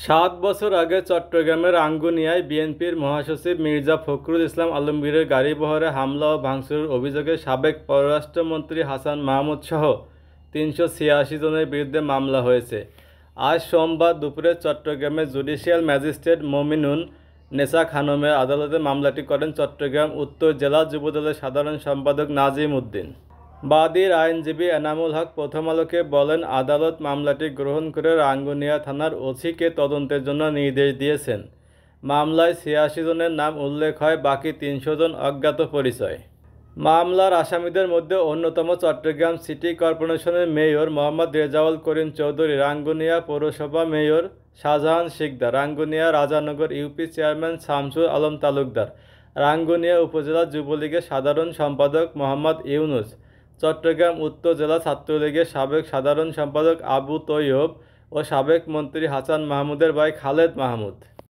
৭ বছর আগে চট্টগ্রামের আঙ্গুনিয়ায় বিএনপির মহাসচিব মির্জা ফখরুল ইসলাম আলমগীরের গাড়িবহরে হামলা ও ভাঙচুরের অভিযোগে সাবেক পররাষ্ট্রমন্ত্রী হাসান মাহমুদসহ ৩৮৬ জনের বিরুদ্ধে মামলা হয়েছে। আজ সোমবার দুপুরে চট্টগ্রামের জুডিশিয়াল ম্যাজিস্ট্রেট মোমিনুন নেছা খানমের আদালতে মামলাটি করেন চট্টগ্রাম উত্তর জেলা যুবদলের সাধারণ সম্পাদক নাজিম উদ্দিন। বাদীর আইনজীবী এনামুল হক প্রথম আলোকে বলেন, আদালত মামলাটি গ্রহণ করে রাঙ্গুনিয়া থানার ওসিকে তদন্তের জন্য নির্দেশ দিয়েছেন। মামলায় ৮৬ জনের নাম উল্লেখ হয়, বাকি ৩০০ জন অজ্ঞাত পরিচয়। মামলার আসামিদের মধ্যে অন্যতম চট্টগ্রাম সিটি কর্পোরেশনের মেয়র মোহাম্মদ রেজাউল করিম চৌধুরী, রাঙ্গুনিয়া পৌরসভা mayor Shahjahan Sikder, Rangunia Rajanagar UP chairman Shamsul Alam Talukdar, Rangunia upazila যুবলীগের সাধারণ সম্পাদক মোহাম্মদ ইউনুস, চট্টগ্রাম উত্তর জেলা ছাত্রলীগের সাবেক সাধারণ সম্পাদক আবু তৈয়ব ও সাবেক মন্ত্রী হাসান মাহমুদের ভাই খালেদ মাহমুদ।